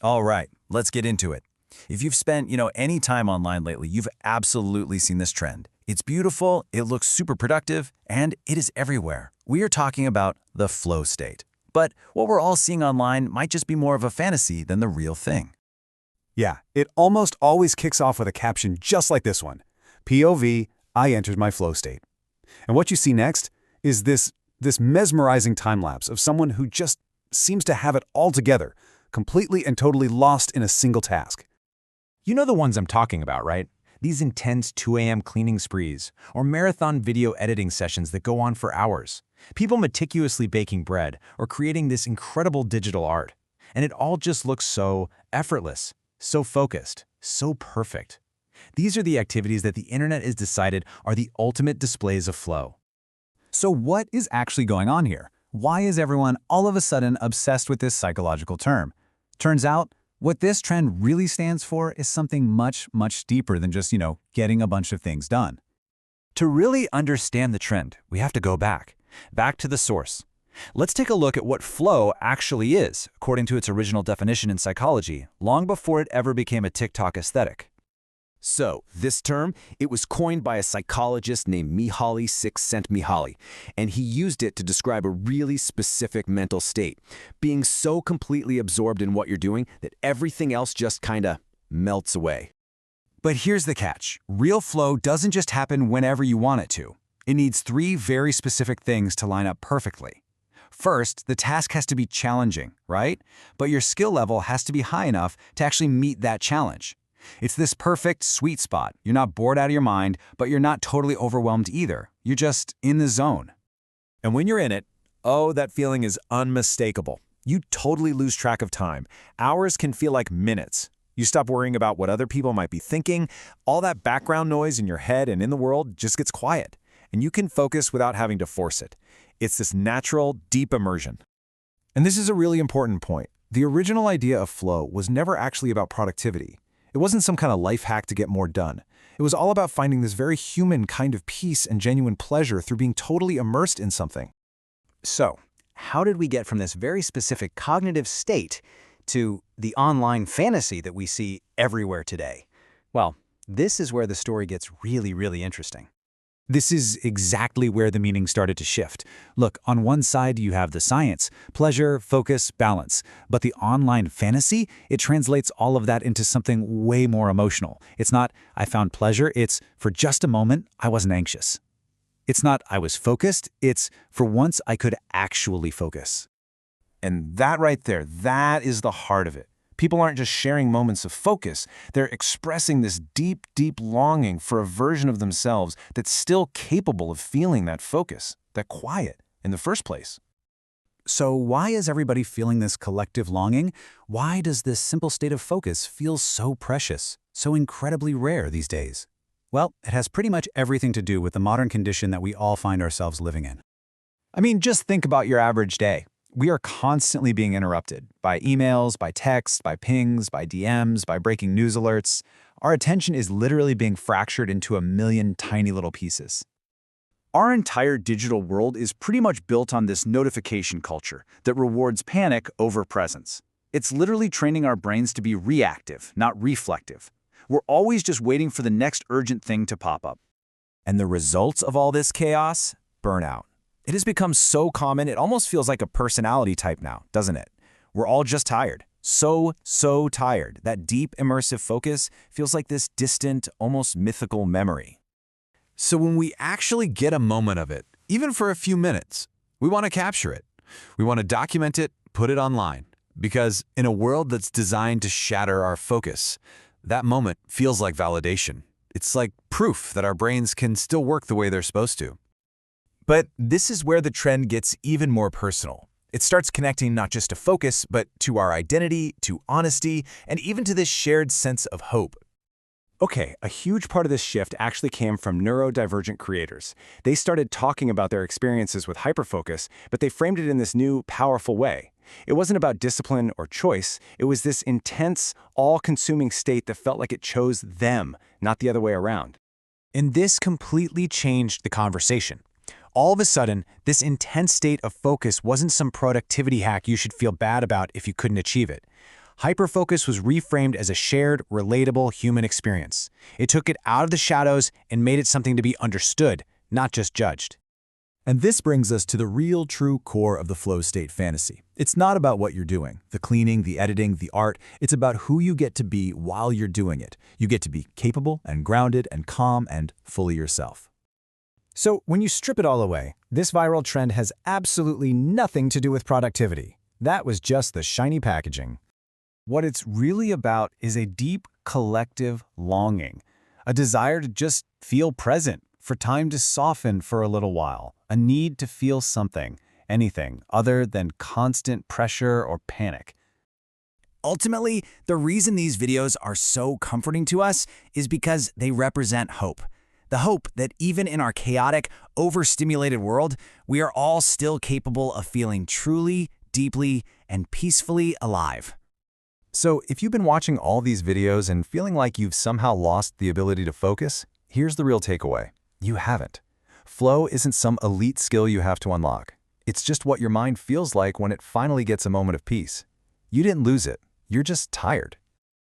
All right, let's get into it. If you've spent, any time online lately, you've absolutely seen this trend. It's beautiful, it looks super productive, and it is everywhere. We are talking about the flow state. But what we're all seeing online might just be more of a fantasy than the real thing. Yeah, it almost always kicks off with a caption just like this one. POV, I entered my flow state. And what you see next is this mesmerizing time-lapse of someone who just seems to have it all together, completely and totally lost in a single task. You know the ones I'm talking about, right? These intense 2 a.m. cleaning sprees, or marathon video editing sessions that go on for hours. People meticulously baking bread, or creating this incredible digital art. And it all just looks so effortless, so focused, so perfect. These are the activities that the internet has decided are the ultimate displays of flow. So what is actually going on here? Why is everyone all of a sudden obsessed with this psychological term? Turns out, what this trend really stands for is something much, much deeper than just, getting a bunch of things done. To really understand the trend, we have to go back to the source. Let's take a look at what flow actually is, according to its original definition in psychology, long before it ever became a TikTok aesthetic. So, this term, it was coined by a psychologist named Mihaly Csikszentmihalyi, and he used it to describe a really specific mental state, being so completely absorbed in what you're doing that everything else just kinda melts away. But here's the catch. Real flow doesn't just happen whenever you want it to. It needs 3 very specific things to line up perfectly. First, the task has to be challenging, right? But your skill level has to be high enough to actually meet that challenge. It's this perfect sweet spot. You're not bored out of your mind, but you're not totally overwhelmed either. You're just in the zone. And when you're in it, that feeling is unmistakable. You totally lose track of time. Hours can feel like minutes. You stop worrying about what other people might be thinking. All that background noise in your head and in the world just gets quiet, and you can focus without having to force it. It's this natural, deep immersion. And this is a really important point. The original idea of flow was never actually about productivity. It wasn't some kind of life hack to get more done. It was all about finding this very human kind of peace and genuine pleasure through being totally immersed in something. So, how did we get from this very specific cognitive state to the online fantasy that we see everywhere today? Well, this is where the story gets really, really interesting. This is exactly where the meaning started to shift. Look, on one side you have the science, pleasure, focus, balance. But the online fantasy, it translates all of that into something way more emotional. It's not, I found pleasure, it's, for just a moment, I wasn't anxious. It's not, I was focused, it's, for once I could actually focus. And that right there, that is the heart of it. People aren't just sharing moments of focus, they're expressing this deep, deep longing for a version of themselves that's still capable of feeling that focus, that quiet, in the first place. So why is everybody feeling this collective longing? Why does this simple state of focus feel so precious, so incredibly rare these days? Well, it has pretty much everything to do with the modern condition that we all find ourselves living in. I mean, just think about your average day. We are constantly being interrupted by emails, by text, by pings, by DMs, by breaking news alerts. Our attention is literally being fractured into a million tiny little pieces. Our entire digital world is pretty much built on this notification culture that rewards panic over presence. It's literally training our brains to be reactive, not reflective. We're always just waiting for the next urgent thing to pop up. And the results of all this chaos? Burnout. It has become so common, it almost feels like a personality type now, doesn't it? We're all just tired. So tired. That deep, immersive focus feels like this distant, almost mythical memory. So when we actually get a moment of it, even for a few minutes, we want to capture it. We want to document it, put it online. Because in a world that's designed to shatter our focus, that moment feels like validation. It's like proof that our brains can still work the way they're supposed to. But this is where the trend gets even more personal. It starts connecting not just to focus, but to our identity, to honesty, and even to this shared sense of hope. Okay, a huge part of this shift actually came from neurodivergent creators. They started talking about their experiences with hyperfocus, but they framed it in this new, powerful way. It wasn't about discipline or choice. It was this intense, all-consuming state that felt like it chose them, not the other way around. And this completely changed the conversation. All of a sudden, this intense state of focus wasn't some productivity hack you should feel bad about if you couldn't achieve it. Hyperfocus was reframed as a shared, relatable human experience. It took it out of the shadows and made it something to be understood, not just judged. And this brings us to the real true core of the flow state fantasy. It's not about what you're doing, the cleaning, the editing, the art. It's about who you get to be while you're doing it. You get to be capable and grounded and calm and fully yourself. So when you strip it all away, this viral trend has absolutely nothing to do with productivity. That was just the shiny packaging. What it's really about is a deep collective longing, a desire to just feel present, for time to soften for a little while, a need to feel something, anything other than constant pressure or panic. Ultimately, the reason these videos are so comforting to us is because they represent hope. The hope that even in our chaotic, overstimulated world, we are all still capable of feeling truly, deeply, and peacefully alive. So if you've been watching all these videos and feeling like you've somehow lost the ability to focus, here's the real takeaway. You haven't. Flow isn't some elite skill you have to unlock. It's just what your mind feels like when it finally gets a moment of peace. You didn't lose it. You're just tired.